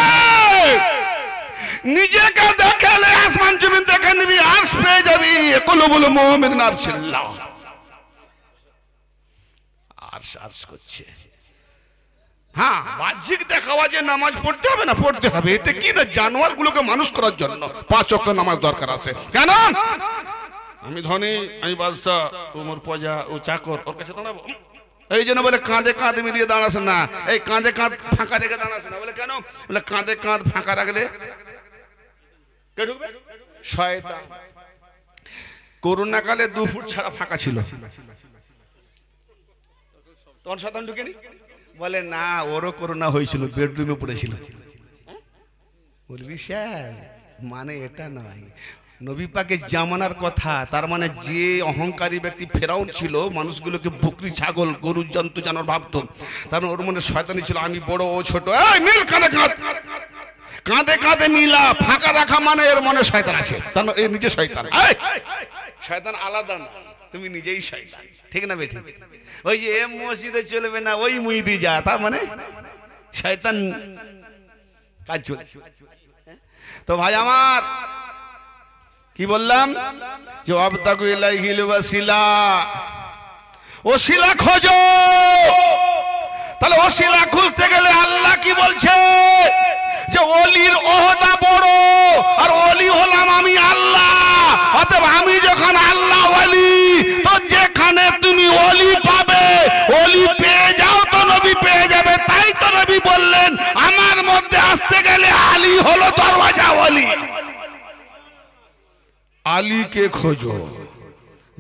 নিজেকে দেখালে আসমান জমিন দেখে নিবি, আরশ পেয়ে যাবি। কুলুবুল মুমিন আরশিল্লাহ, আরশ আরশ করছে। হ্যাঁ, বাহ্যিক দেখাওয়া যে নামাজ পড়তে হবে না, পড়তে হবে। এতে কি না, জানোয়ার গুলোকে মানুষ করার জন্য 5 ওয়াক্ত নামাজ দরকার আছে। কেন? আমি ধনী, আমি বাদশা, ও মোর প্রজা, ও চাকর, ওর কাছে দাঁড়াবো? এই জন্য বলে কাঁধে কাঁধ মিলিয়ে দাঁড়াস না, এই কাঁধে কাঁধ ফাঁকা রেখে দাঁড়াস না। বলে কেন? বলে কাঁধে কাঁধ ফাঁকা রাখলে কে ঢুকবে? শয়তান। করোনা কালে 2 ফুট ছাড়া ফাঁকা ছিল, তখন শয়তান ঢুকেনি? বলে না, ওরও করোনা হয়েছিল, বেডরুমে পড়েছিল। বলবি স্যার, মানে এটা নয়, নবী পাকের জামানার কথা। তার মানে যে অহংকারী ব্যক্তি ফেরাউন ছিল, মানুষগুলোকে বকরি, ছাগল, গরু, জন্তু জানোয়ার ভাবতো, তার ওর মনে শয়তানি ছিল, আমি বড় ও ছোট। এই মিল কাঁধে কাঁধ, কাঁধে কাঁধে মিলা, ফাঁকা রাখা মানে এর মনে শয়তান আছে। তার মানে এর নিজে শয়তান। শয়তান আলাদা না, তুমি নিজেই শয়তান। ঠিক না বেঠিক? ওই যে এ মসজিদে চলবে না, ওই মুইদি যা, তার মানে শয়তান কাজ চলছে। তো ভাই আমার, কি বললাম? যে আবতাকু ইলাইহিল ওয়াসিলা, ওসিলা খোঁজো। তাহলে ওসিলা খুঁজতে গেলে আল্লাহ কি বলছে? যে ওলির ওহদা বড়, আর ওলি হলাম আমি আল্লাহ। অতএব আমি যখন আল্লাহ ওলি, তো যেখানে তুমি ওলি পাবে, ওলি পেয়ে যাও তো নবী পেয়ে যাবে। তাই তো নবী বললেন, আমার মধ্যে আসতে গেলে আলী হলো দরওয়াজা ওলি। আলীকে খোঁজো।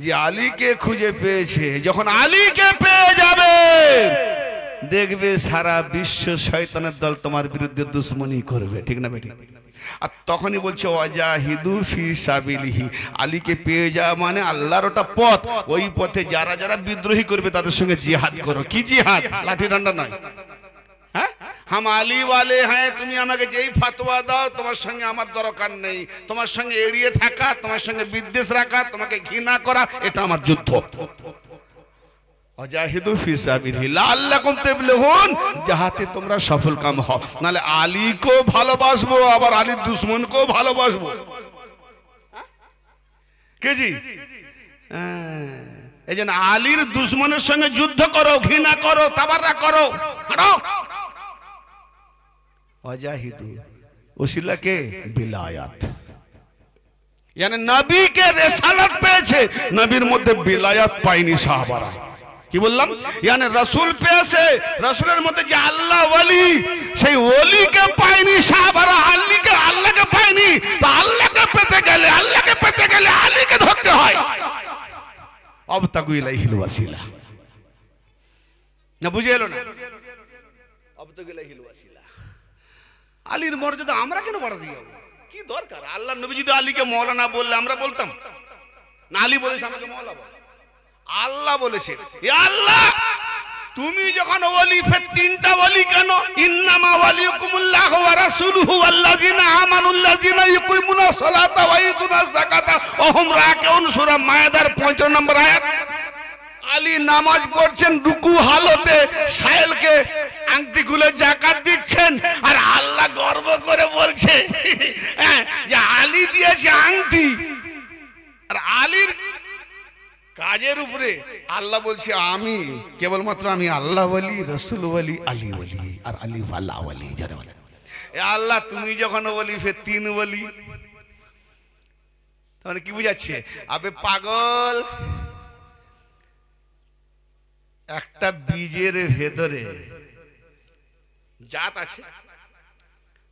যে আলীকে খুঁজে পেয়েছে, যখন আলীকে পেয়ে যাবে, দেখবে সারা বিশ্ব শয়তানের দল তোমার বিরুদ্ধে দুশ্মনী করবে। ঠিক না বেটি? আর তখনই বলছে ওয়াজাহিদু ফি সাবিলিহি, আলীকে পেয়ে যাওয়া মানে আল্লাহর ওটা পথ, ওই পথে যারা যারা বিদ্রোহী করবে তাদের সঙ্গে জিহাদ করো। কি জিহাদ? লাঠি ডান্ডা নয়। হ্যাঁ, হাম আলী ওয়ালে হ্যাঁ, তুমি আমাকে যেই ফতোয়া দাও তোমার সঙ্গে আমার দরকার নেই। তোমার সঙ্গে এড়িয়ে থাকা, তোমার সঙ্গে বিদ্বেষ রাখা, তোমাকে ঘৃণা করা, এটা আমার যুদ্ধ। ওয়াজাহিদু ফি সাবিলিহি লাআল্লাকুম তুফলিহুন, যাহাতে তোমরা সফল কাম হও। নালে আলীকেও ভালোবাসবো, আবার আলীর দুশমনকেও ভালোবাসবো। কে জি? এই জন্য আলীর দুশমনের সঙ্গে যুদ্ধ করো, ঘৃণা করো, তাবাররা করো। ওয়াজাহিদু ওসিলাকে বিলায়াত, মানে নবীকে রিসালাত পেয়েছে, নবীর মধ্যে বিলায়াত পায়নি সাহাবারা। কি বললাম? মানে রাসূল পেয়েছে, রাসূলের মধ্যে যে আল্লাহ ওলি, সেই ওলিকে পায়নি সাহাবারা, আল্লাহকে পায়নি। তো আল্লাহকে পেতে গেলে, আলীকে ধরতে হয়। আবতাগু ইলাইহিল ওয়াসিলা, না বুঝে এলো না? আবতাগু ইলাইহিল ওয়াসিলা, আলীর মর্যাদা আমরা কেন বাড়াতে যাব? কি দরকার? আল্লাহর নবী যদি আলীকে মাওলানা বললে আমরা বলতাম না? আলী বলেছে আমাকে মাওলা বল, আল্লাহ বলেছে। আল্লাহ তুমি যখন ওলি, ফের 3টা ওলি কেন? ইন্নামা ওয়ালিকুমুল্লাহু ওয়া রাসূলুহু ওয়াল্লাযিনা আমানুল্লাযিনা ইউকিমুনাস সালাতা ওয়া ইউতুনাজ যাকাতা ওয়া হুম রাকিউন, সূরা মায়েদার 15 নম্বর আয়াত। আলী নামাজ পড়ছেন রুকু হালতে, সাহেলকে আংটি খুলে যাকাত দিচ্ছেন, আর আল্লাহ গর্ব করে বলছে যে আলী দিয়েছে আংটি। আর আলীর কাজের উপরে আল্লাহ বলছে আমি কেবলমাত্র আমি আল্লাহ ওয়ালি, রাসূল ওয়ালি, আলী ওয়ালি, আর আলী ওয়ালা ওয়ালি। যারা বলে আল্লাহ তুমি যখন বলি, ফের 3 ওয়ালি, তাহলে কি বুঝাচ্ছে? আবে পাগল, একটা বীজের ভেতরে জাত আছে,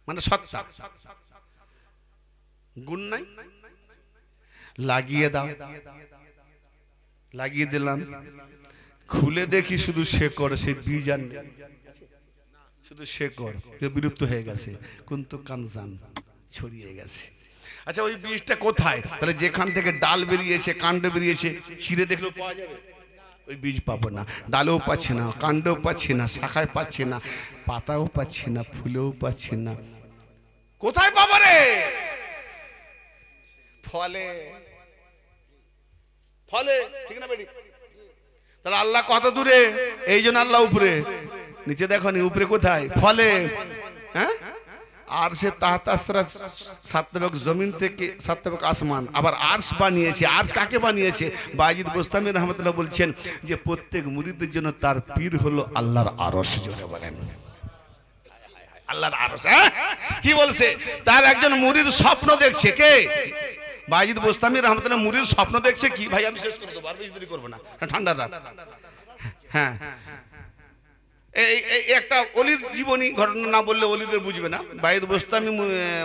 মানে সত্তা, গুণ নাই, লাগিয়ে দাও। লাগিয়ে দিলাম, খুলে দেখি শুধু শেকড়, সে বীজ আর শুধু শেকড়, বিলুপ্ত হয়ে গেছে, কিন্তু কানজান ছড়িয়ে গেছে। আচ্ছা, ওই বীজটা কোথায়? তাহলে যেখান থেকে ডাল বেরিয়েছে, কাণ্ড বেরিয়েছে, ছিঁড়ে দেখলেও পাওয়া যাবে? ওই বীজ পাবো না, ডালেও পাচ্ছি না, কাণ্ডেও পাচ্ছি না, শাখায় পাচ্ছি না, পাতাও পাচ্ছি না, ফুলেও পাচ্ছি না, কোথায় পাবো রে? ফলে ফলে, ঠিক না বেটি? তাহলে আল্লাহ কত দূরে? এই জন্য আল্লাহ উপরে, নিচে দেখো নি উপরে কোথায়? ফলে। হ্যাঁ, আর সে তাহতাসরা সাতবেক জমিন থেকে সাতবেক আসমান, আবার আরশ বানিয়েছে। আরশ কাকে বানিয়েছে? বাজিদ বোস্তামি রহমতুল্লাহ বলছেন যে প্রত্যেক মুরিদের জন্য তার পীর হলো আল্লাহর আরশ। জোরে বলেন আল্লাহর আরশ। হ্যাঁ, কি বলছে? তার একজন মুরিদ স্বপ্ন দেখছে। কে? বাজিদ বোস্তামি রহমতুল্লাহ মুরিদ স্বপ্ন দেখছে কি? ভাই আমি শেষ করে দেবো, আর বেশি দেরি করবো না, ঠান্ডার রাত। হ্যাঁ, এই একটা অলির জীবনী ঘটনা না বললে অলিদের বুঝবে না। বাজিদ বোস্তামি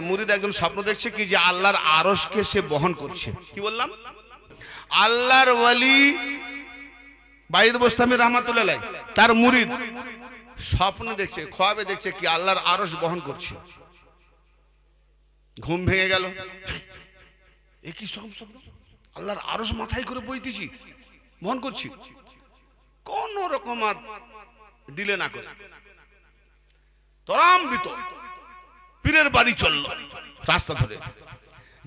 মুরিদ একজন স্বপ্ন দেখছে কি, যে আল্লাহর আরশকে সে বহন করছে। কি বললাম? আল্লাহর ওয়ালি বাজিদ বোস্তামি রহমতুল্লাহ তার মুরিদ স্বপ্ন দেখছে, খোয়াবে দেখছে কি আল্লাহর আরশ বহন করছে। ঘুম ভেঙে গেল, এ কি স্বপ্ন? আল্লাহর আরশ মাথায় করে বইতেছি, বহন করছি। কোন রকম আর দিলে না করে তরাম্বিত পীরের বাড়ি চলল রাস্তা ধরে।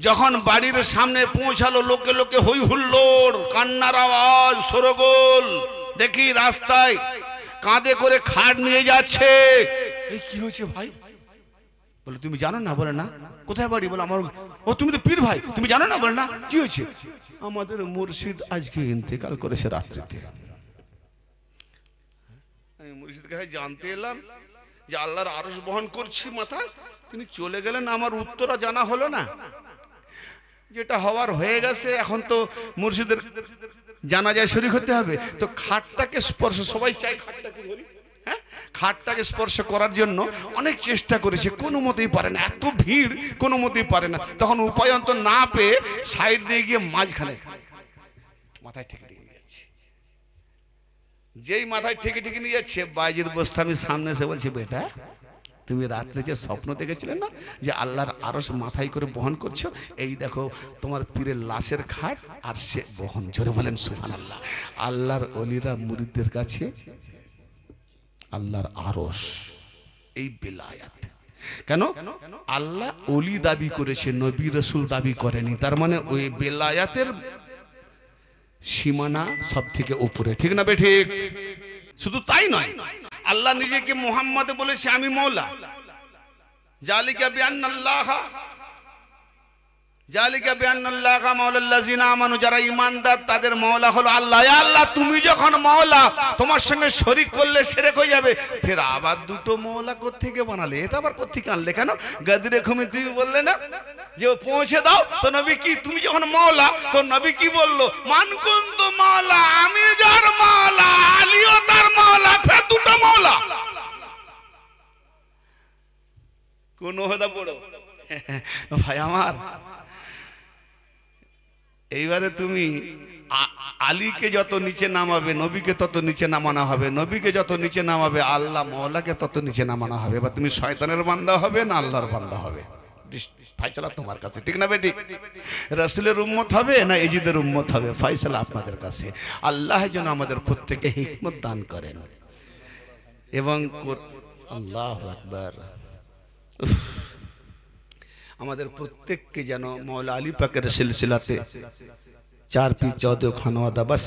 যখন বাড়ির সামনে পৌঁছালো, লোকে লোকে হই হুল্লোড়, কান্নার আওয়াজ, শোরগোল। দেখি রাস্তায় কাঁধে করে খাট নিয়ে যাচ্ছে। এই কি হয়েছে ভাই? বলে তুমি জানো না? বলে না। কোথায় বাড়ি? বলে আমার। ও তুমি তো পীর ভাই, তুমি জানো না? বলে না। কি হয়েছে? আমাদের মুর্শিদ আজকে ইন্তেকাল করেছে রাত্রিতে। আমি মুর্শিদকে জানতে এলাম যে আল্লাহর আরশ বহন করছি মাথায়, তিনি চলে গেলেন, আমার উত্তরা জানা হলো না। যেটা হওয়ার হয়ে গেছে, এখন তো মুর্শিদের জানাজায় শরীক হতে হবে। তো খাটটাকে স্পর্শ, সবাই চাই খাটটাকে ধরি। হ্যাঁ, খাটটাকে স্পর্শ করার জন্য অনেক চেষ্টা করেছে, কোনো মতেই পারে না। এত ভিড়, কোনো মতেই পারে না। তখন উপায়ন্ত না পেয়ে সাইড দিয়ে গিয়ে মাঝখানে মাথায় ঠেকে ঠেকে নিয়ে যাচ্ছে। যেই মাথায় ঠেকে ঠেকে নিয়ে যাচ্ছে, বাজিদ বোস্তামি সামনে এসে বলছে, বেটা তুমি রাত্রে যে স্বপ্ন দেখেছিলে না যে আল্লাহর আরশ মাথায় করে বহন করছো, এই দেখো তোমার পীরের লাশের খাট, আর সে বহন। জোরে বলেন সুবহানাল্লাহ। আল্লাহর ওলিরা মুরিদদের কাছে আল্লাহর আরশ, এই বেলায়াত। কেন? আল্লাহ ওলি দাবি করেছে, নবী রাসূল দাবি করেনি। তার মানে ওই বেলায়াতের সীমানা সব থেকে উপরে, ঠিক না বেঠিক? শুধু তাই নয়, আল্লাহ নিজেকে মুহাম্মদে বলেছে আমি মওলা। জালিকা বিআন্নাল্লাহ, জালিকা বিআন্নাল্লাহ মাওলাল্লাযিনা আমানু, যারা ঈমানদার তাদের মওলা হলো আল্লাহ। ইয়া আল্লাহ, তুমি যখন মওলা, তোমার সঙ্গে শরীক করলে শিরক হয়ে যাবে। ফের আবার দুটো মওলা কোত্থেকে বানালে? এটা আবার কোত্থেকে আনলে? কেন? গাদিরে খুমি তুমি বললে না যে পৌঁছে দাও, তো নবী কি, তুমি যখন মওলা, তো নবী কি বললো? মান কুনতু মওলা, আমি যার মওলা, আলীও তার মওলা। ফের দুটো মওলা, কোন হদা পড়ো ভাই আমার। এইবারে তুমি আলীকে যত নিচে নামাবে, নবীকে তত নিচে নামানো হবে। নবীকে যত নিচে নামাবে, আল্লাহ মওলাকে তত নিচে নামানো হবে। এবার তুমি শয়তানের বান্দা হবে না আল্লাহর বান্দা হবে? ফায়সালা তোমার কাছে, ঠিক না বেটি? রাসূলের উম্মত হবে না এজিদের উম্মত হবে? ফায়সালা আপনাদের কাছে। আল্লাহ যেন আমাদের প্রত্যেককে হিকমত দান করেন। এবং আল্লাহু আকবার, আমাদের প্রত্যেককে যেন মওলা আলী পাকের সিলসিলাতে 4 পীর 14 খানওয়াদা, বাস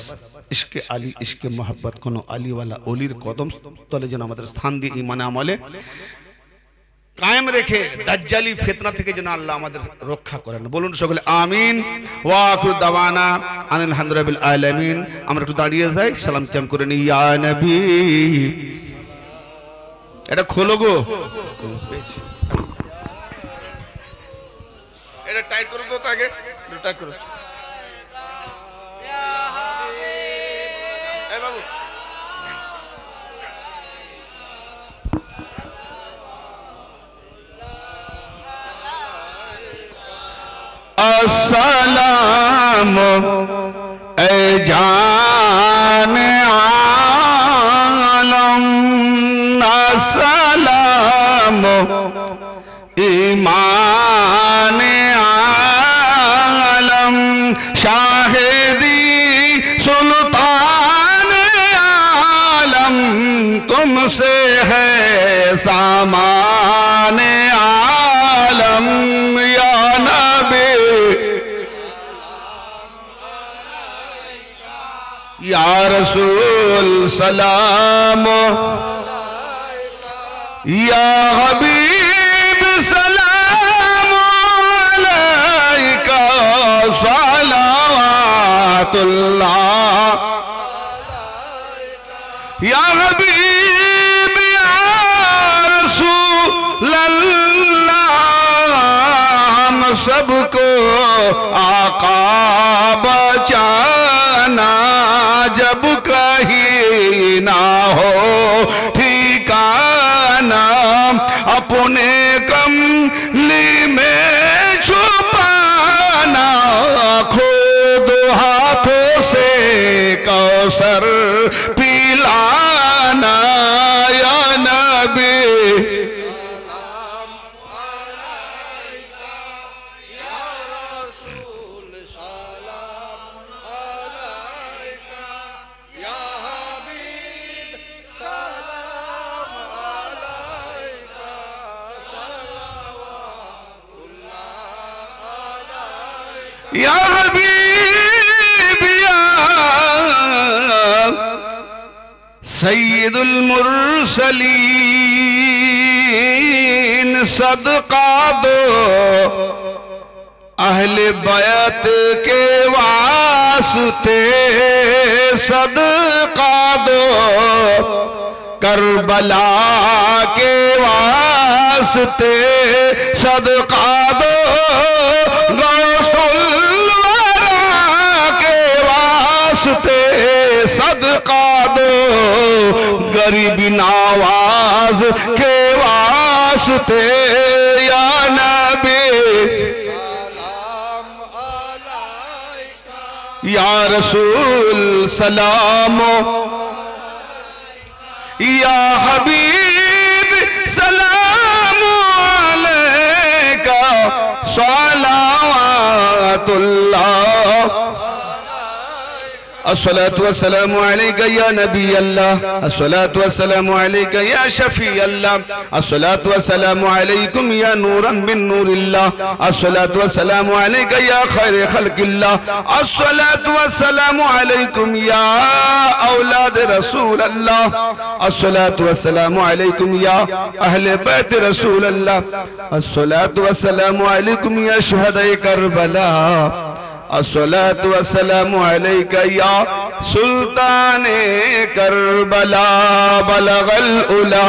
ইশকে আলী, ইশকে মোহাব্বত, কোন আলীওয়ালা অলির কদম তলে যেন আমাদের স্থান দিয়ে ঈমানে আমলে কায়েম রেখে দাজ্জালি ফিতনা থেকে যেন আল্লাহ আমাদের রক্ষা করেন। বলুন সকলে আমিন। ওয়া আখিরু দাওয়ানা আনিল হামদুলিল্লাহি আলামিন। আমরা একটু দাঁড়িয়ে যাই, সালাম কালাম করে নিই। ইয়া নবী, এটা খোলো গো, এটা টাইট করে দাও, তাকে টাইট করো। এই বাবু, আসসালামু এ জানে আলম, আসসালামু ইমানে আলম, শাহেদি সুলতানে तुमसे है सामाने आलम या नबी या रसूल सलाम या हबीब सलाम अलैका सलावतुल्लाह या हबीब या रसूल अल्लाह हम सबको आका बचाना जब कहीं ना हो ठिकाना अपने कमली में छुपाना खुद हाथों से कौसर पिलाना या नबी या हबीब या सय्यदुल मुरसलीन सदका दो अहले बैत के वास्ते सदका दो करबला के वास्ते सदका दो सदका दो गरीबी नवाज के वास्ते या नबी सलाम अलैका या रसूल सलाम या हबीब सलाम अलैका सलावतुल्लाह अस्सलातु वस्सलामु अलैका या नबी अल्लाह अस्सलातु वस्सलामु अलैका या शफी अल्लाह अस्सलातु वस्सलामु अलैकुम या नूरन मिन नूरिल्लाह अस्सलातु वस्सलामु अलैका या खैर खल्किल्लाह अस्सलातु वस्सलामु अलैकुम या औलाद रसूल अल्लाह अस्सलातु वस्सलामु अलैकुम या अहले बैत रसूल अल्लाह अस्सलातु वस्सलामु अलैकुम या शुहदाए करबला अस्सलातु वस्सलामु अलैका या सुल्ताने करबला बलगल उला